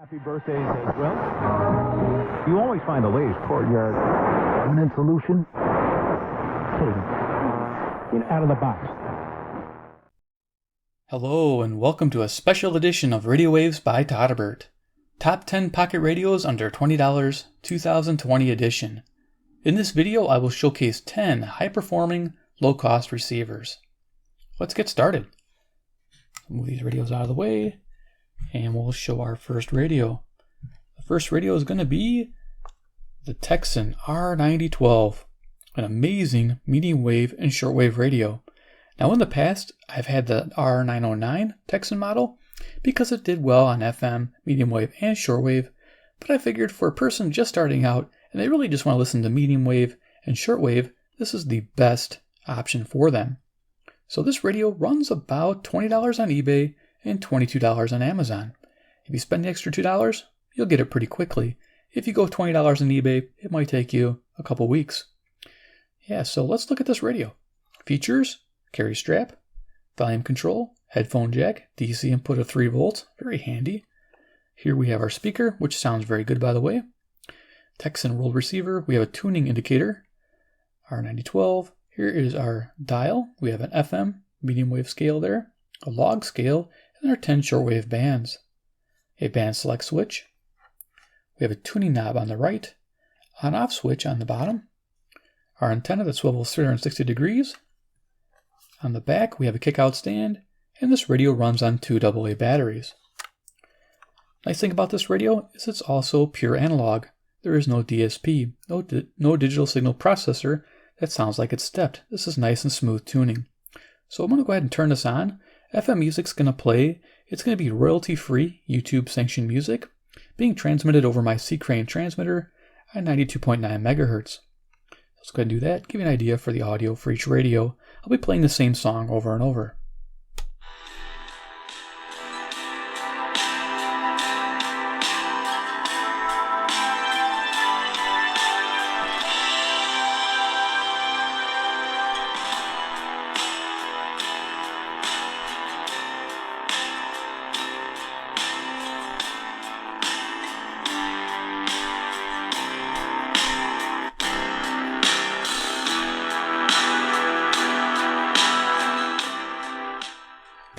Happy birthdays as well. You always find the latest courtyard permanent solution. Out of the box. Hello and welcome to a special edition of Radio Waves by Todderbert. Top 10 pocket radios under $20, 2020 edition. In this video, I will showcase 10 high-performing, low-cost receivers. Let's get started. Move these radios out of the way, and we'll show our first radio. The first radio is going to be the Tecsun R-9012, an amazing medium wave and shortwave radio. Now in the past, I've had the R909 Tecsun model because it did well on FM, medium wave, and shortwave, but I figured for a person just starting out and they really just want to listen to medium wave and shortwave, this is the best option for them. So this radio runs about $20 on eBay and $22 on Amazon. If you spend the extra $2, you'll get it pretty quickly. If you go $20 on eBay, it might take you a couple weeks. Yeah, so let's look at this radio. Features: carry strap, volume control, headphone jack, DC input of 3 volts, very handy. Here we have our speaker, which sounds very good by the way. Tecsun world receiver, we have a tuning indicator, R9012. Here is our dial. We have an FM, medium wave scale there, a log scale, and our 10 shortwave bands. A band select switch. We have a tuning knob on the right, on-off switch on the bottom. Our antenna that swivels 360 degrees. On the back, we have a kick-out stand, and this radio runs on 2 AA batteries. Nice thing about this radio is it's also pure analog. There is no DSP, no digital signal processor that sounds like it's stepped. This is nice and smooth tuning. So I'm going to go ahead and turn this on. FM music's going to play. It's going to be royalty-free, YouTube-sanctioned music, being transmitted over my C-Crane transmitter at 92.9 megahertz. Let's go ahead and do that, give you an idea for the audio for each radio. I'll be playing the same song over and over.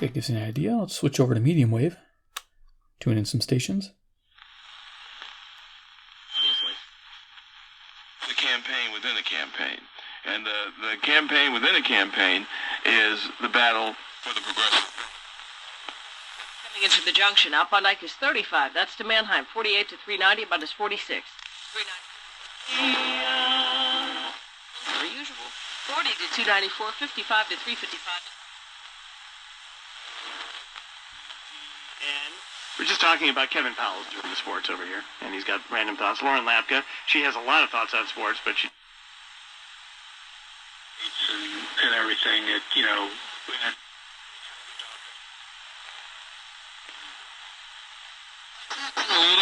Okay, gives you an idea. Let's switch over to medium wave. Tune in some stations. The campaign within a campaign. And the campaign within a campaign is the battle for the progressive. Coming into the junction, outbound Ike is 35. That's to Mannheim. 48 to 390, about is 46. 390. Per usual. 40 to 294, 55 to 355. And we're just talking about Kevin Powell's doing the sports over here, and he's got random thoughts. Lauren Lapka, she has a lot of thoughts on sports, but she and everything. Little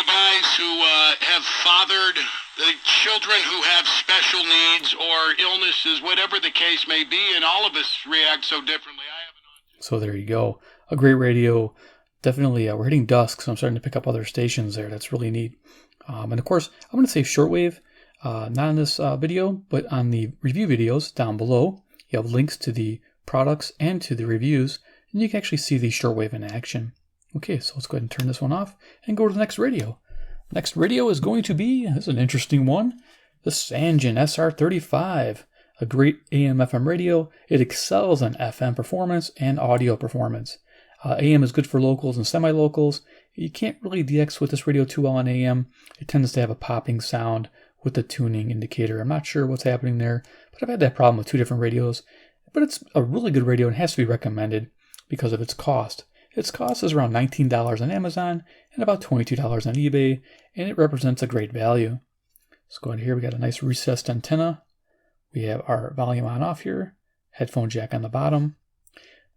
guys who have fathered the children who have special needs or illnesses, whatever the case may be, and all of us react so differently. So there you go. A great radio. Definitely, we're hitting dusk, so I'm starting to pick up other stations there. That's really neat. And of course, I'm going to say shortwave, not on this video, but on the review videos down below. You have links to the products and to the reviews, and you can actually see the shortwave in action. Okay, so let's go ahead and turn this one off and go to the next radio. Next radio is going to be, this is an interesting one, the Sangean SR-35, a great AM/FM radio. It excels on FM performance and audio performance. AM is good for locals and semi-locals. You can't really DX with this radio too well on AM. It tends to have a popping sound with the tuning indicator. I'm not sure what's happening there, but I've had that problem with 2 different radios. But it's a really good radio and has to be recommended because of its cost. Its cost is around $19 on Amazon and about $22 on eBay, and it represents a great value. Let's go in here. We got a nice recessed antenna. We have our volume on off here, headphone jack on the bottom.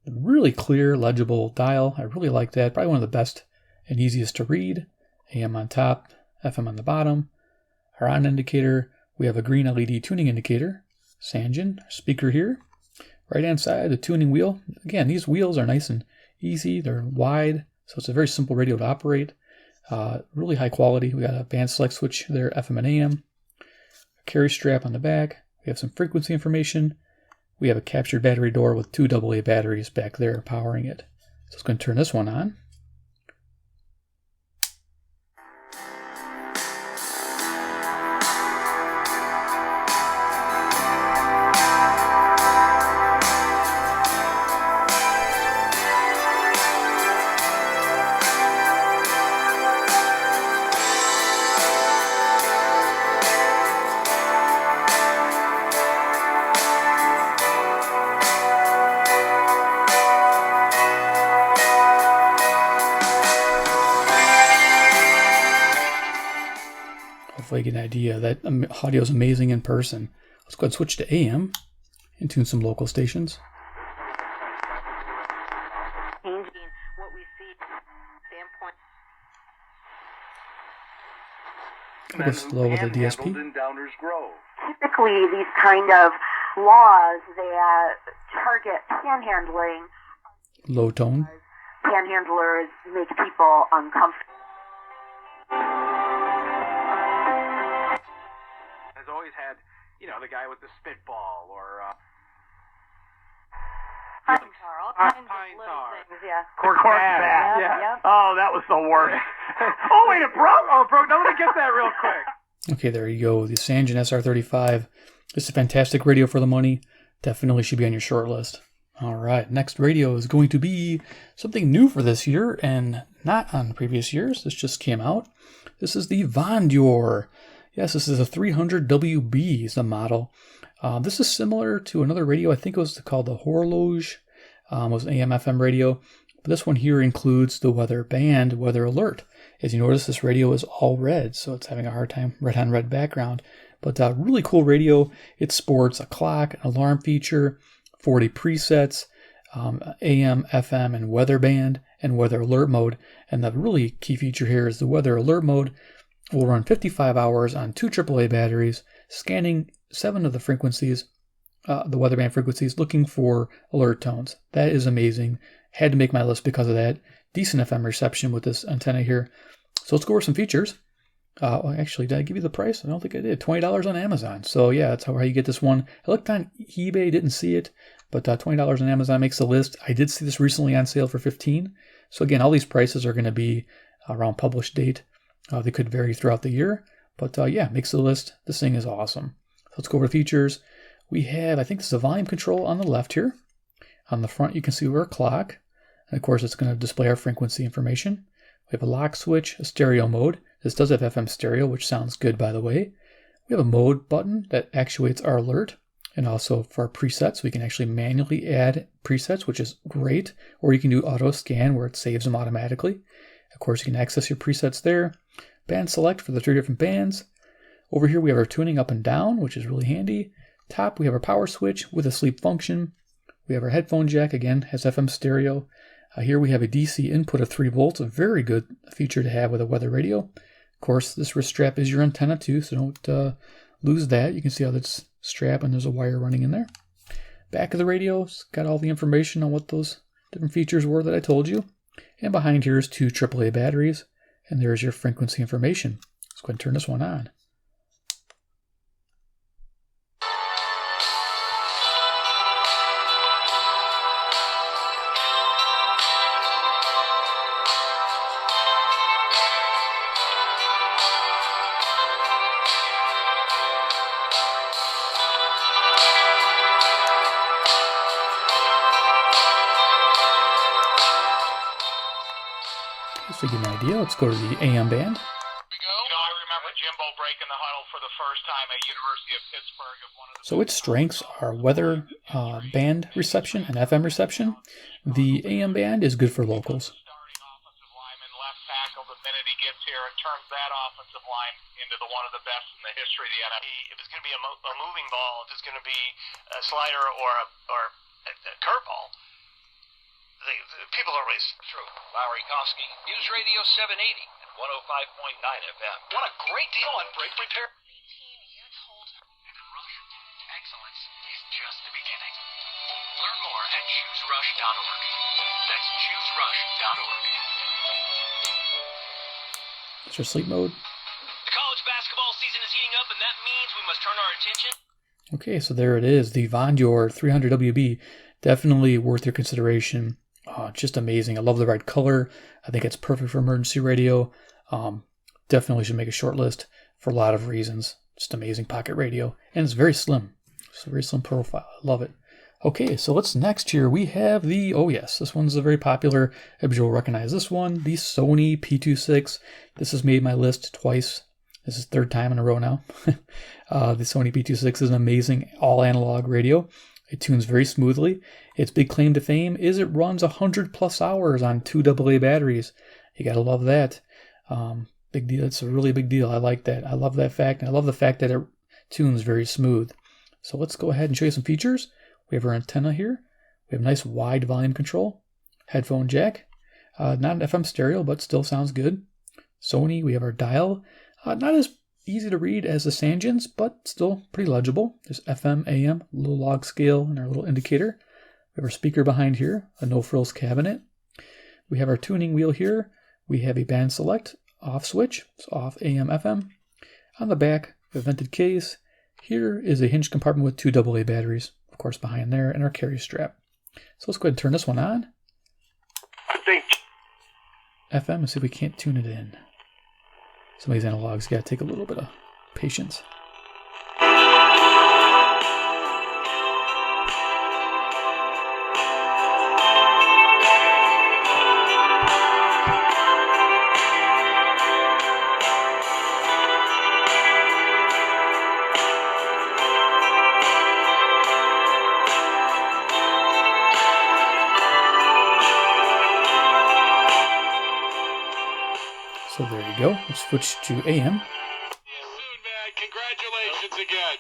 Really clear, legible dial. I really like that. Probably one of the best and easiest to read. AM on top, FM on the bottom. Our on indicator, we have a green LED tuning indicator. Sangean, speaker here. Right hand side, the tuning wheel. Again, these wheels are nice and easy. They're wide, so it's a very simple radio to operate. Really high quality. We got a band select switch there, FM and AM. A carry strap on the back. We have some frequency information. We have a captured battery door with 2 AA batteries back there powering it. So let's go and turn this one on. Hopefully you get an idea. That audio is amazing in person. Let's go ahead and switch to AM and tune some local stations. Changing what we see standpoint. We'll go slow with the DSP. Typically, these kind of laws that target panhandling. Low tone. Panhandlers make people uncomfortable. Has always had, you know, the guy with the spitball or Pine tar, all kinds of pine little tar. things, yeah. cork bat. Yeah. Yep. Oh, that was the worst. Oh, wait, it broke. Oh, it broke. Now let me get that real quick. Okay, there you go. The Sangean SR-35. This is a fantastic radio for the money. Definitely should be on your short list. All right, next radio is going to be something new for this year and not on previous years. This just came out. This is the Vondior. Yes, this is a 300WB is the model. This is similar to another radio. I think it was called the Horloge. It was an AM/FM radio. But this one here includes the weather band, weather alert. As you notice, this radio is all red, so it's having a hard time red on red background. But really cool radio. It sports a clock, an alarm feature, 40 presets, AM, FM, and weather band, and weather alert mode. And the really key feature here is the weather alert mode will run 55 hours on 2 AAA batteries, scanning 7 of the frequencies, the weather band frequencies, looking for alert tones. That is amazing. Had to make my list because of that. Decent FM reception with this antenna here. So let's go over some features. Actually, did I give you the price? I don't think I did. $20 on Amazon. So yeah, that's how you get this one. I looked on eBay, didn't see it, but $20 on Amazon makes the list. I did see this recently on sale for $15. So again, all these prices are going to be around published date. They could vary throughout the year, but yeah, makes the list. This thing is awesome. So let's go over the features. We have, I think this is a volume control on the left here. On the front, you can see our clock. And of course, it's going to display our frequency information. We have a lock switch, a stereo mode. This does have FM stereo, which sounds good, by the way. We have a mode button that actuates our alert. And also for our presets, we can actually manually add presets, which is great. Or you can do auto scan where it saves them automatically. Of course, you can access your presets there. Band select for the 3 different bands. Over here, we have our tuning up and down, which is really handy. Top, we have our power switch with a sleep function. We have our headphone jack, again, has FM stereo. Here we have a DC input of 3 volts, a very good feature to have with a weather radio. Of course, this wrist strap is your antenna too, so don't lose that. You can see how that's strapped and there's a wire running in there. Back of the radio's got all the information on what those different features were that I told you. And behind here is 2 AAA batteries, and there's your frequency information. Let's go ahead and turn this one on. So to give you an idea, let's go to the AM band. I remember Jimbo breaking the huddle for the first time at University of Pittsburgh. So its strengths are weather band reception and FM reception. The AM band is good for locals. Starting offensive lineman, left tackle, the minute he gets here, it turns that offensive line into one of the best in the history of the NFL. If it's going to be a moving ball, if it's going to be a slider or a curveball, people are always true. Lowry Kosky, News Radio 780 and 105.9 FM. What a great deal on brake repair. Excellence is just the beginning. Learn more at chooserush.org. That's chooserush.org. It's your sleep mode. The college basketball season is heating up, and that means we must turn our attention. Okay, so there it is, the Vondior 300 WB. Definitely worth your consideration. Just amazing. I love the red color. I think it's perfect for emergency radio. Definitely should make a short list for a lot of reasons. Just amazing pocket radio. And it's very slim. It's a very slim profile. I love it. Okay, so what's next here? We have the, oh yes, this one's a very popular. I'm sure you'll recognize this one, the Sony P26. This has made my list twice. This is third time in a row now. The Sony P26 is an amazing all-analog radio. It tunes very smoothly. Its big claim to fame is it runs 100+ hours on 2 AA batteries. You gotta love that. Big deal. It's a really big deal. I like that. I love that fact. And I love the fact that it tunes very smooth. So let's go ahead and show you some features. We have our antenna here. We have a nice wide volume control. Headphone jack. Not an FM stereo, but still sounds good. Sony, we have our dial. Not as easy to read as the Sangeans, but still pretty legible. There's FM, AM, little log scale, and our little indicator. We have our speaker behind here, a no-frills cabinet. We have our tuning wheel here. We have a band select, off switch, so off AM, FM. On the back, a vented case. Here is a hinge compartment with 2 AA batteries, of course, behind there, and our carry strap. So let's go ahead and turn this one on. FM, and see if we can't tune it in. Some of these analogs gotta take a little bit of patience. So there you go. Let's switch to AM. See you soon, man. Congratulations again.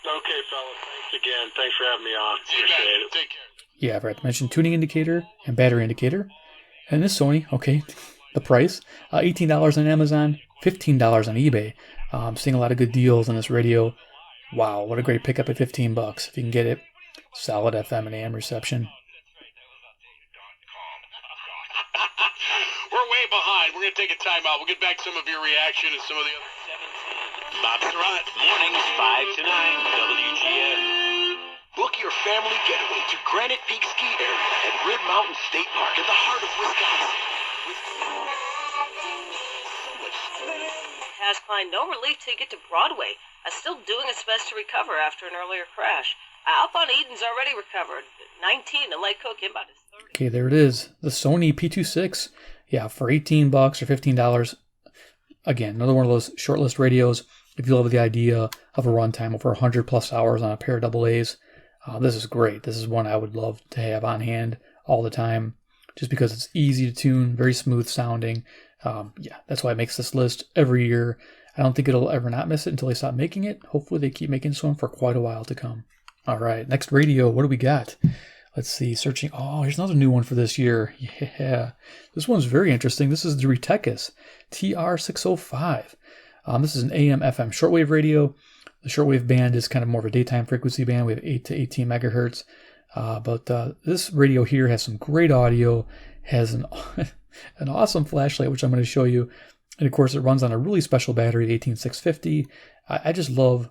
Okay, fellas. Thanks again. Thanks for having me on. See you, Appreciate man. it. Take care. Yeah, I forgot to mention tuning indicator and battery indicator. And this Sony, okay, the price, $18 on Amazon, $15 on eBay. I'm seeing a lot of good deals on this radio. Wow, what a great pickup at $15 if you can get it. Solid FM and AM reception. We're way behind. We're going to take a timeout. We'll get back to some of your reaction and some of the other... Bob Surratt, mornings 5 to 9, WGN. Book your family getaway to Granite Peak Ski Area at Rib Mountain State Park in the heart of Wisconsin. Has climbed no relief ticket to Broadway. Still doing its best to recover after an earlier crash. Up on Eden's already recovered. 19 to Lake Cook inbound is 30. Okay, there it is. The Sony P26. Yeah, for $18 or $15. Again, another one of those shortlist radios. If you love the idea of a runtime over 100+ hours on a pair of AA's, this is great. This is one I would love to have on hand all the time, just because it's easy to tune, very smooth sounding. Yeah, that's why it makes this list every year. I don't think it'll ever not miss it until they stop making it. Hopefully they keep making this one for quite a while to come. All right, next radio. What do we got? Let's see, searching. Oh, here's another new one for this year. Yeah, this one's very interesting. This is the Retekess TR605. This is an AM/FM shortwave radio. The shortwave band is kind of more of a daytime frequency band. We have 8 to 18 megahertz. But this radio here has some great audio, has an awesome flashlight, which I'm going to show you. And of course, it runs on a really special battery, the 18650. I just love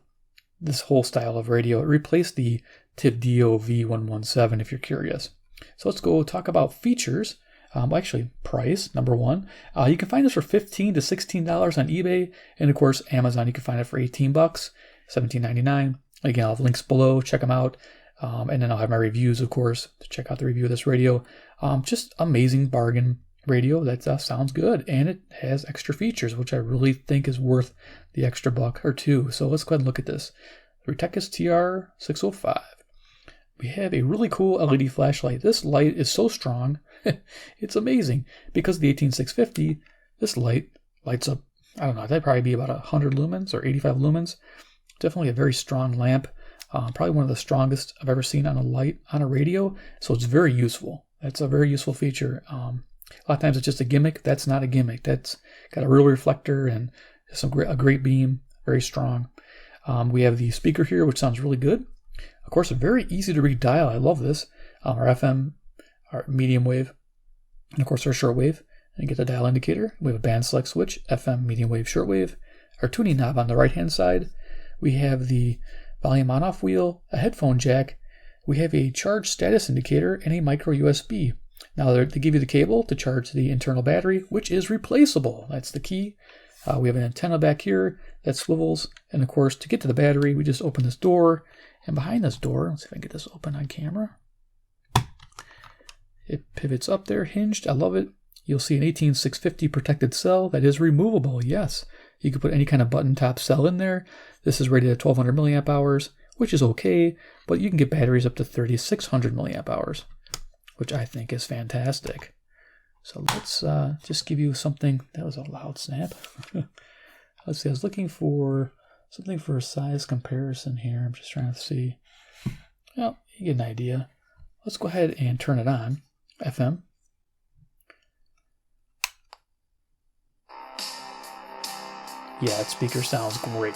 this whole style of radio. It replaced the Tecsun V111, if you're curious. So let's go talk about features. Actually, price, number one. You can find this for $15 to $16 on eBay. And of course, Amazon, you can find it for $18, $17.99. Again, I'll have links below. Check them out. And then I'll have my reviews, of course, to check out the review of this radio. Just amazing bargain radio that sounds good. And it has extra features, which I really think is worth the extra $1 or $2. So let's go ahead and look at this. Retekess TR605. We have a really cool LED flashlight. This light is so strong, it's amazing. Because of the 18650, this light lights up, I don't know, that'd probably be about 100 lumens or 85 lumens. Definitely a very strong lamp. Probably one of the strongest I've ever seen on a light on a radio. So it's very useful. That's a very useful feature. A lot of times it's just a gimmick. That's not a gimmick. That's got a real reflector and a great beam, very strong. We have the speaker here, which sounds really good. Of course, a very easy to read dial. I love this. Our FM, our medium wave, and of course our short wave. and get the dial indicator. We have a band select switch, FM, medium wave, shortwave. Our tuning knob on the right-hand side. We have the volume on-off wheel, a headphone jack. We have a charge status indicator and a micro USB. Now they give you the cable to charge the internal battery, which is replaceable. That's the key. We have an antenna back here that swivels. And of course, to get to the battery, we just open this door. And behind this door, let's see if I can get this open on camera. It pivots up there, hinged. I love it. You'll see an 18650 protected cell that is removable. Yes, you can put any kind of button top cell in there. This is rated at 1200 milliamp hours, which is okay, but you can get batteries up to 3600 milliamp hours, which I think is fantastic. So let's just give you something. That was a loud snap. Let's see, I was looking for something for a size comparison here. I'm just trying to see. Well, you get an idea. Let's go ahead and turn it on. FM. Yeah, that speaker sounds great.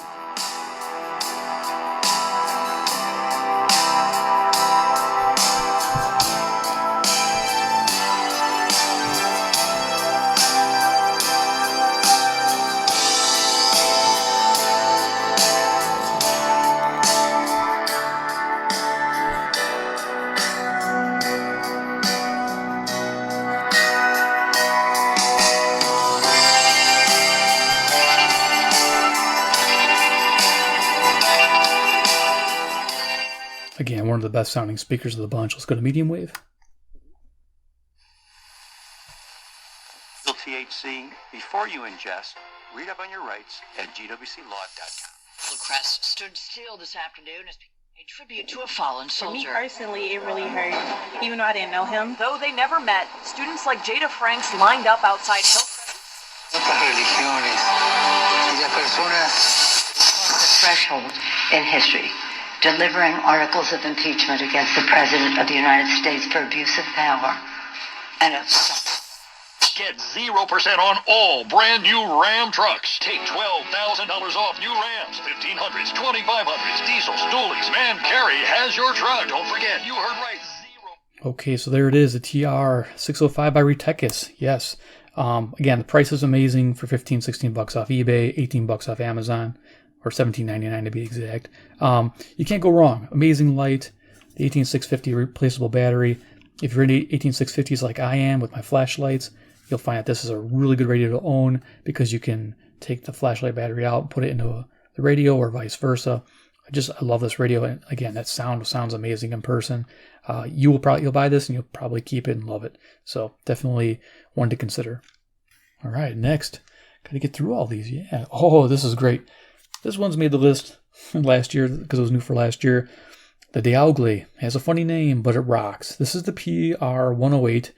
Again, one of the best sounding speakers of the bunch. Let's go to medium wave. THC before you ingest. Read up on your rights at gwclaw.com. Crest stood still this afternoon as a tribute to a fallen soldier. For me personally, it really hurt, even though I didn't know him. Though they never met, students like Jada Franks lined up outside The threshold in history, delivering articles of impeachment against the President of the United States for abuse of power and of... Get 0% on all brand new Ram trucks. Take $12,000 off new Rams, 1500s, 2500s, diesels, dualies. Man, Carey has your truck. Don't forget, you heard right. Okay, so there it is, the TR605 by Retekess. Yes. Again, the price is amazing for $15-16 off eBay, $18 off Amazon, or $17.99 to be exact. You can't go wrong. Amazing light, the 18650 replaceable battery. If you're into 18650s like I am with my flashlights, you'll find that this is a really good radio to own because you can take the flashlight battery out and put it into the radio or vice versa. I love this radio, and again, that sounds amazing in person. You'll buy this and you'll probably keep it and love it. So definitely one to consider. All right, next, gotta get through all these. Yeah. Oh, this is great. This one's made the list last year because it was new for last year. The Deyugly has a funny name, but it rocks. This is the PR108.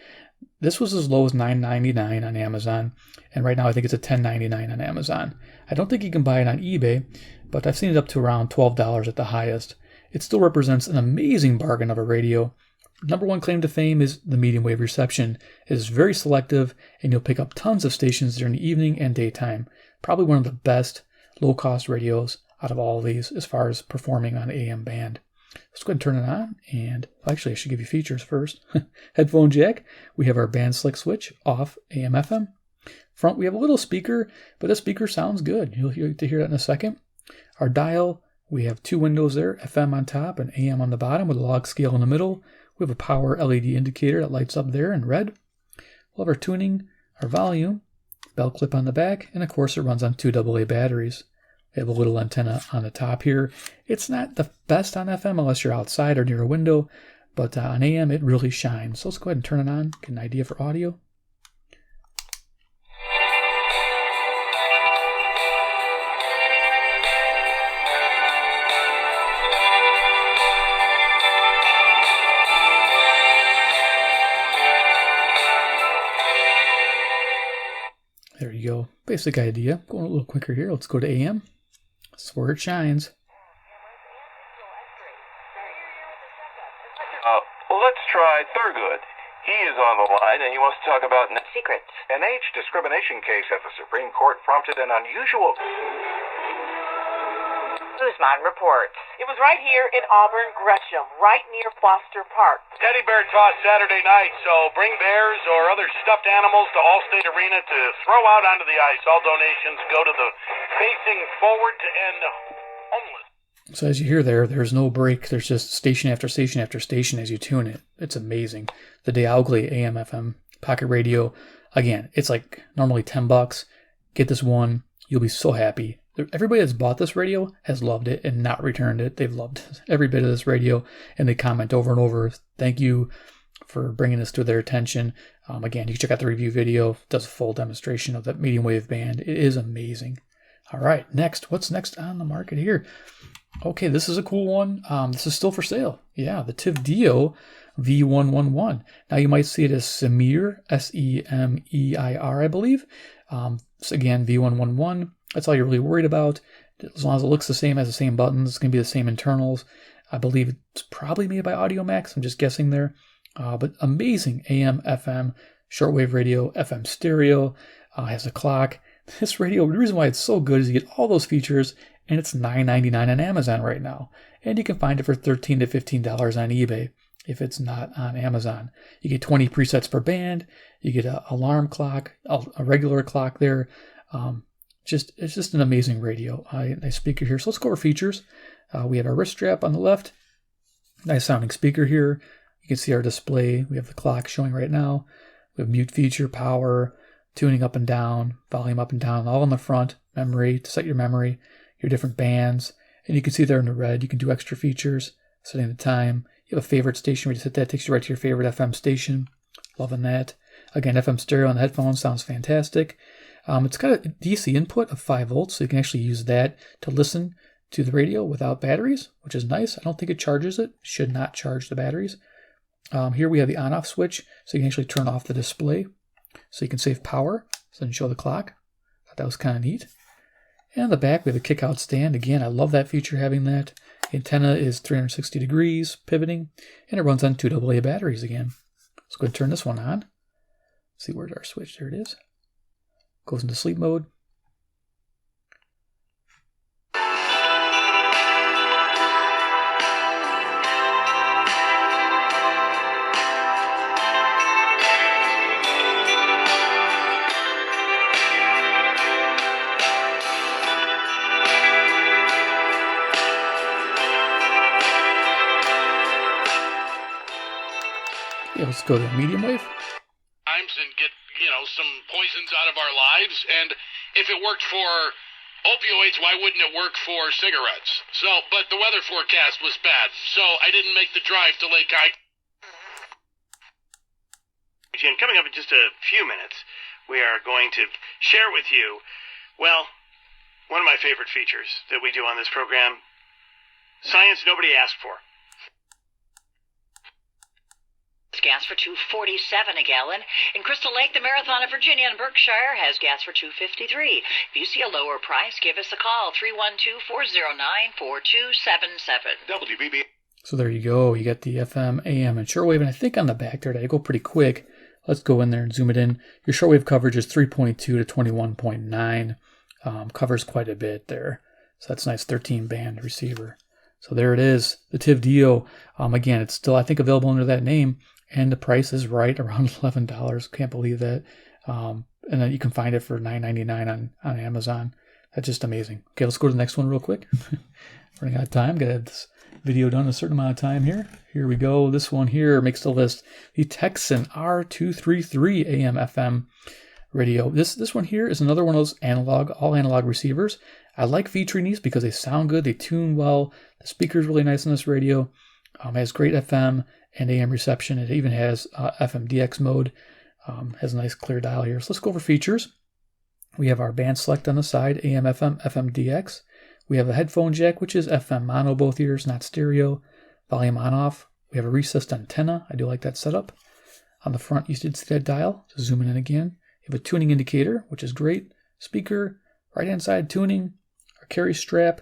This was as low as $9.99 on Amazon, and right now I think it's at $10.99 on Amazon. I don't think you can buy it on eBay, but I've seen it up to around $12 at the highest. It still represents an amazing bargain of a radio. Number one claim to fame is the medium wave reception. It is very selective, and you'll pick up tons of stations during the evening and daytime. Probably one of the best low-cost radios out of all of these as far as performing on AM band. Let's go ahead and turn it on, and actually I should give you features first. Headphone jack, we have our band select switch, off, AM, FM. Front, we have a little speaker, but the speaker sounds good. You'll get to hear that in a second. Our dial, we have two windows there, FM on top and AM on the bottom with a log scale in the middle. We have a power LED indicator that lights up there in red. We'll have our tuning, our volume, bell clip on the back, and of course it runs on 2 AA batteries. We have a little antenna on the top here. It's not the best on FM unless you're outside or near a window, but on AM it really shines. So let's go ahead and turn it on, get an idea for audio. There you go. Basic idea. Going a little quicker here. Let's go to AM. That's where it shines. Let's try Thurgood. He is on the line and he wants to talk about secrets. An age discrimination case at the Supreme Court prompted an unusual... Guzman reports. It was right here in Auburn, Gresham, right near Foster Park. Teddy Bear Toss Saturday night, so bring bears or other stuffed animals to Allstate Arena to throw out onto the ice. All donations go to the Facing Forward to End Homeless. So as you hear there's no break. There's just station after station after station as you tune it. It's amazing. The Deyugly AM/FM pocket radio. Again, it's like normally $10. Get this one. You'll be so happy. Everybody that's bought this radio has loved it and not returned it. They've loved every bit of this radio, and they comment over and over. Thank you for bringing this to their attention. Again, you can check out the review video. It does a full demonstration of that medium wave band. It is amazing. All right, next. What's next on the market here? Okay, this is a cool one. This is still for sale. Yeah, the Tivdio V111. Now you might see it as Semeir, S-E-M-E-I-R, I believe. So again, V111. That's all you're really worried about. As long as it looks the same, has the same buttons, it's going to be the same internals. I believe it's probably made by AudioMax. I'm just guessing there. But amazing AM, FM, shortwave radio, FM stereo. Has a clock. This radio, the reason why it's so good is you get all those features, and it's $9.99 on Amazon right now. And you can find it for $13 to $15 on eBay if it's not on Amazon. You get 20 presets per band. You get an alarm clock, a regular clock there. It's just an amazing radio. Nice speaker here. So let's go over features. We have our wrist strap on the left. Nice sounding speaker here. You can see our display. We have the clock showing right now. We have mute feature, power, tuning up and down, volume up and down, all on the front. Memory, to set your memory, your different bands. And you can see there in the red, you can do extra features, setting the time. You have a favorite station where you just hit that, takes you right to your favorite FM station. Loving that. Again, FM stereo on the headphones sounds fantastic. It's got a DC input of 5 volts, so you can actually use that to listen to the radio without batteries, which is nice. I don't think it charges it. Should not charge the batteries. Here we have the on-off switch, so you can actually turn off the display, so you can save power, so it doesn't show the clock. Thought that was kind of neat. And on the back, we have a kick-out stand. Again, I love that feature, having that. The antenna is 360 degrees, pivoting, and it runs on 2 AA batteries again. Let's go ahead and turn this one on. See, where's our switch? There it is. Goes into sleep mode. Yeah, let's go to medium wave. And get, some poisons out of our lives. And if it worked for opioids, why wouldn't it work for cigarettes? But the weather forecast was bad, so I didn't make the drive to Lake And coming up in just a few minutes, we are going to share with you, one of my favorite features that we do on this program, science nobody asked for. Gas for $2.47 a gallon. In Crystal Lake, the Marathon of Virginia and Berkshire has gas for $2.53. If you see a lower price, give us a call, 312-409-4277. WBB. So there you go. You got the FM, AM, and shortwave. And I think on the back there, I go pretty quick. Let's go in there and zoom it in. Your shortwave coverage is 3.2 to 21.9. Covers quite a bit there. So that's a nice 13-band receiver. So there it is, the Tivdio. Again, it's still, I think, available under that name. And the price is right around $11. Can't believe that. And then you can find it for $9.99 on Amazon. That's just amazing. Okay, let's go to the next one real quick. Running out of time. Got to have this video done in a certain amount of time here. Here we go. This one here makes the list. The Tecsun R-233 AM/FM radio. This one here is another one of those all analog receivers. I like featuring these because they sound good. They tune well. The speaker is really nice on this radio. It has great FM and AM reception. It even has FM DX mode. Has a nice clear dial here. So let's go over features. We have our band select on the side, AM, FM, FM DX. We have a headphone jack, which is FM mono both ears, not stereo. Volume on off. We have a recessed antenna. I do like that setup. On the front, you did see that dial. Just zooming in again. You have a tuning indicator, which is great. Speaker, right-hand side tuning. Our carry strap.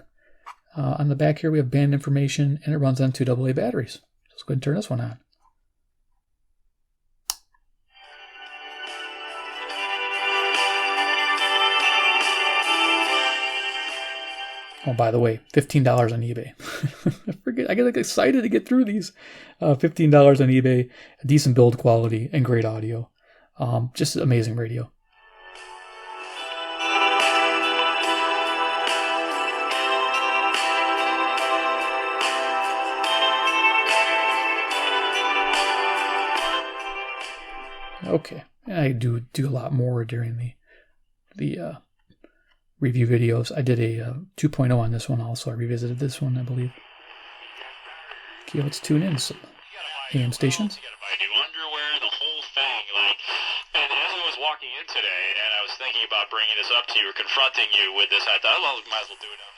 On the back here, we have band information, and it runs on 2 AA batteries. Let's go ahead and turn this one on. Oh, by the way, $15 on eBay. I get excited to get through these. $15 on eBay, a decent build quality, and great audio. Just amazing radio. Okay, I do a lot more during the review videos. I did a 2.0 on this one also. I revisited this one, I believe. Okay, let's tune in some AM stations. You gotta buy new underwear, the whole thing. And as I was walking in today, and I was thinking about bringing this up to you or confronting you with this, I thought, well, might as well do it now.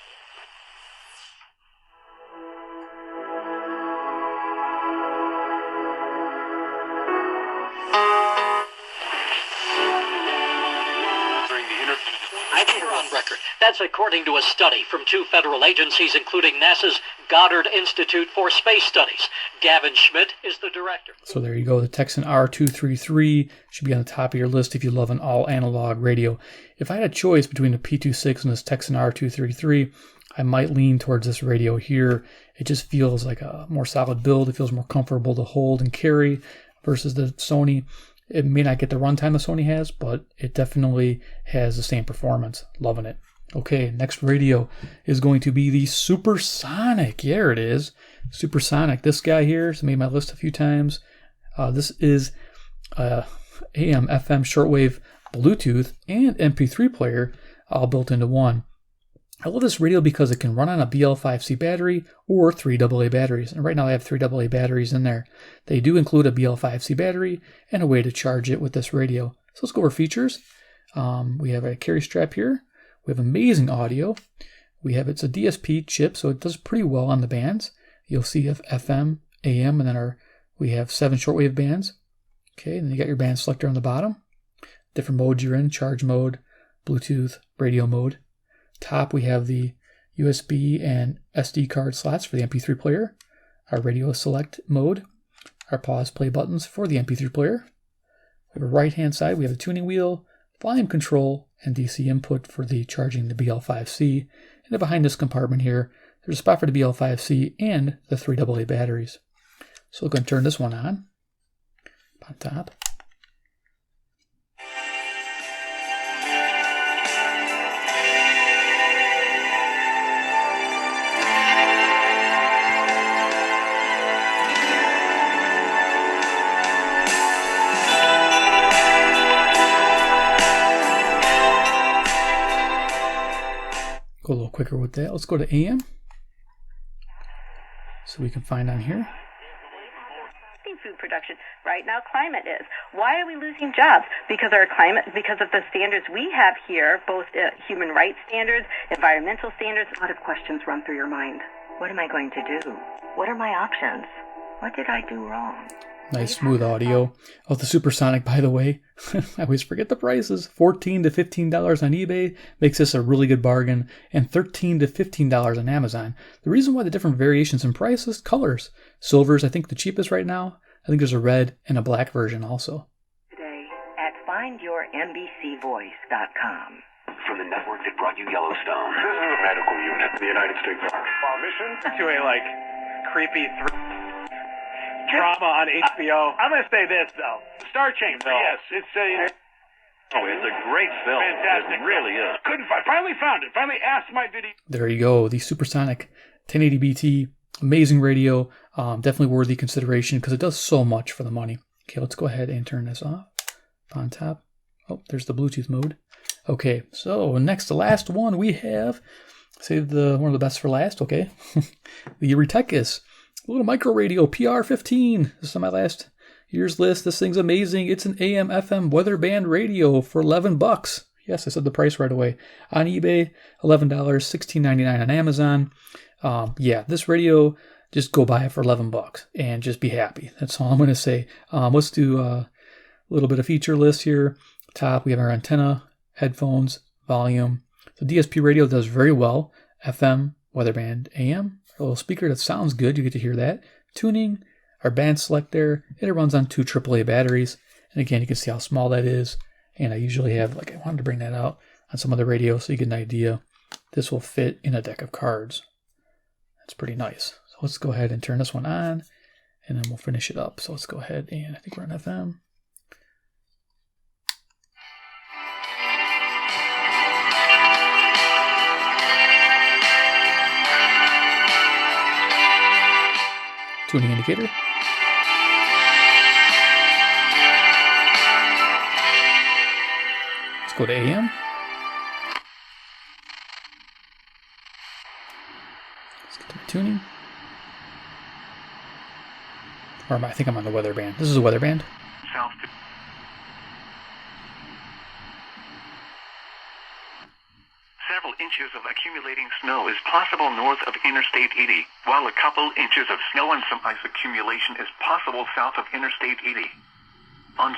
On record. That's according to a study from 2 federal agencies, including NASA's Goddard Institute for Space Studies. Gavin Schmidt is the director. So there you go. The Tecsun R-233 should be on the top of your list if you love an all-analog radio. If I had a choice between the P26 and this Tecsun R-233, I might lean towards this radio here. It just feels like a more solid build. It feels more comfortable to hold and carry versus the Sony. It may not get the runtime the Sony has, but it definitely has the same performance. Loving it. Okay, next radio is going to be the Supersonic. There it is. Supersonic. This guy here has made my list a few times. This is AM, FM, shortwave, Bluetooth, and MP3 player all built into one. I love this radio because it can run on a BL5C battery or 3 AA batteries. And right now I have 3 AA batteries in there. They do include a BL5C battery and a way to charge it with this radio. So let's go over features. We have a carry strap here. We have amazing audio. It's a DSP chip, so it does pretty well on the bands. You'll see FM, AM, and then we have 7 shortwave bands. Okay, and then you got your band selector on the bottom. Different modes you're in, charge mode, Bluetooth, radio mode. Top, we have the USB and SD card slots for the MP3 player, our radio select mode, our pause play buttons for the MP3 player. On the right hand side, we have a tuning wheel, volume control, and DC input for the charging the BL5C. And then behind this compartment here, there's a spot for the BL5C and the 3 AA batteries. So we're going to turn this one on top. Go a little quicker with that. Let's go to AM. So we can find on here. Food production. Right now, climate is. Why are we losing jobs? Because our climate, because of the standards we have here, both human rights standards, environmental standards. A lot of questions run through your mind. What am I going to do? What are my options? What did I do wrong? Nice smooth audio. Oh, the Supersonic, by the way. I always forget the prices. $14 to $15 on eBay makes this a really good bargain, and $13 to $15 on Amazon. The reason why the different variations in price is colors. Silver's, I think, the cheapest right now. I think there's a red and a black version also. Today at findyourNBCvoice.com. From the network that brought you Yellowstone. This is a medical unit of the United States Army. Mission to a creepy drama on HBO. I'm going to say this, though. Star Chamber, yes. It's a great film. Fantastic. It really is. Finally found it. Finally asked my video. There you go. The Supersonic 1080BT. Amazing radio. Definitely worthy consideration because it does so much for the money. Okay, let's go ahead and turn this off. On top. Oh, there's the Bluetooth mode. Okay, so next to last one we have, save one of the best for last, okay? The Retekess. A little micro radio, PR15. This is on my last year's list. This thing's amazing. It's an AM FM weather band radio for $11. Yes, I said the price right away. On eBay, $11, $16.99 on Amazon. Yeah, this radio, just go buy it for $11 and just be happy. That's all I'm going to say. Let's do a little bit of feature list here. Top, we have our antenna, headphones, volume. The DSP radio does very well. FM, weather band, AM. A little speaker that sounds good. You get to hear that. Tuning, our band select there. It runs on 2 AAA batteries. And again, you can see how small that is. And I usually have, I wanted to bring that out on some other radios so you get an idea. this will fit in a deck of cards. That's pretty nice. So let's go ahead and turn this one on, and then we'll finish it up. So let's go ahead and I think we're on FM. Tuning indicator. Let's go to AM. Let's get to my tuning. Or I think I'm on the weather band. This is a weather band. South. Several inches of accumulating snow is possible north of Interstate 80, while a couple inches of snow and some ice accumulation is possible south of Interstate 80. On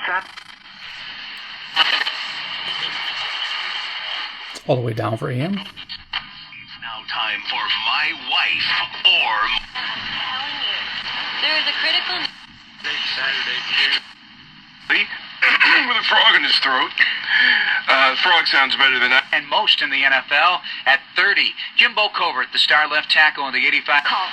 all the way down for AM. It's now time for My Wife or... There is a critical... Late Saturday with a frog in his throat. Frog sounds better than that. And most in the NFL at 30. Jimbo Covert, the star left tackle in the 85. Call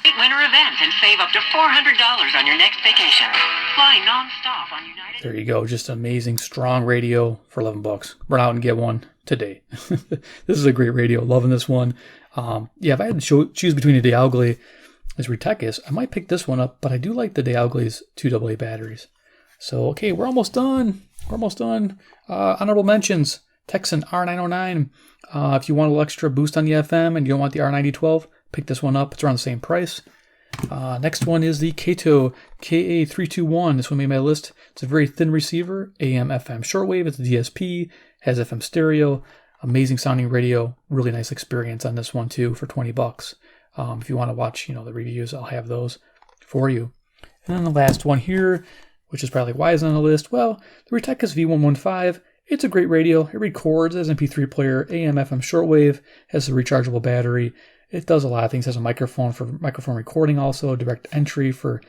800-winner event and save up to $400 on your next vacation. Fly non-stop on United. There you go. Just amazing, strong radio for $11. Run out and get one today. This is a great radio. Loving this one. Yeah, if I had to choose between a Deyugly and Retekess, I might pick this one up, but I do like the Deyugly's 2 AA batteries. So, okay, we're almost done. We're almost done. Honorable mentions, Tecsun R-909. If you want a little extra boost on the FM and you don't want the R-9012, pick this one up. It's around the same price. Next one is the Kato KA321. This one made my list. It's a very thin receiver, AM, FM shortwave. It's a DSP, has FM stereo. Amazing sounding radio. Really nice experience on this one too for $20. If you want to watch, the reviews, I'll have those for you. And then the last one here, which is probably why it's on the list. Well, the Retekess V111. It's a great radio. It records as an MP3 player, AM, FM shortwave, has a rechargeable battery. It does a lot of things. It has a microphone for microphone recording also, direct entry for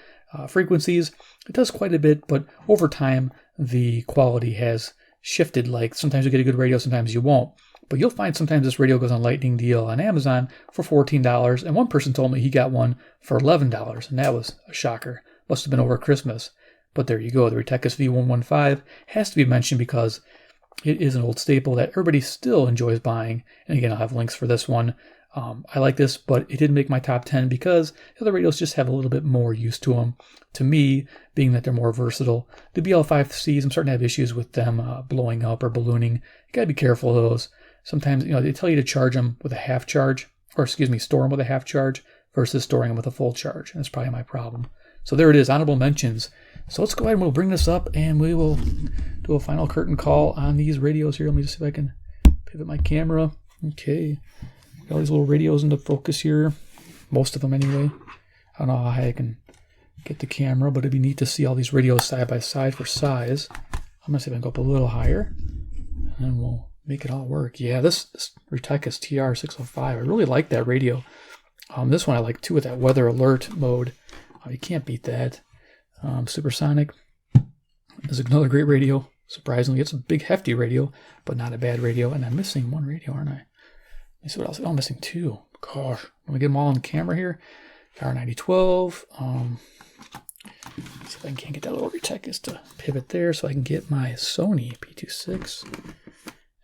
frequencies. It does quite a bit, but over time, the quality has shifted. Like sometimes you get a good radio, sometimes you won't. But you'll find sometimes this radio goes on lightning deal on Amazon for $14. And one person told me he got one for $11. And that was a shocker. Must have been over Christmas. But there you go. The Retekess V115 has to be mentioned because it is an old staple that everybody still enjoys buying. And again, I'll have links for this one. I like this, but it didn't make my top 10 because the other radios just have a little bit more use to them. To me, being that they're more versatile. The BL5Cs, I'm starting to have issues with them blowing up or ballooning. You got to be careful of those. Sometimes, they tell you to charge them with a half charge, or store them with a half charge versus storing them with a full charge. And that's probably my problem. So there it is, honorable mentions. So let's go ahead and we'll bring this up and we will do a final curtain call on these radios here. Let me just see if I can pivot my camera. Okay. Got all these little radios into focus here. Most of them anyway. I don't know how high I can get the camera, but it'd be neat to see all these radios side by side for size. I'm going to see if I can go up a little higher. And then we'll make it all work. Yeah, this Retekess TR605. I really like that radio. This one I like too with that weather alert mode. You can't beat that. Supersonic is another great radio. Surprisingly, it's a big hefty radio, but not a bad radio. And I'm missing one radio, aren't I? Let me see what else. Oh, I'm missing two. Gosh, let me get them all on the camera here. R-9012. See if I can't get that little Retekess to pivot there, so I can get my Sony P26, and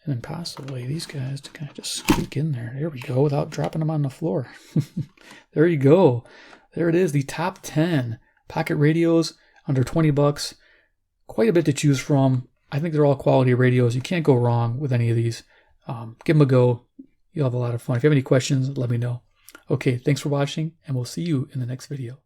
then possibly these guys to kind of just squeak in there. There we go, without dropping them on the floor. There you go. There it is, the top 10 pocket radios under $20. Quite a bit to choose from. I think they're all quality radios. You can't go wrong with any of these. Give them a go. You'll have a lot of fun. If you have any questions, let me know. Okay, thanks for watching, and we'll see you in the next video.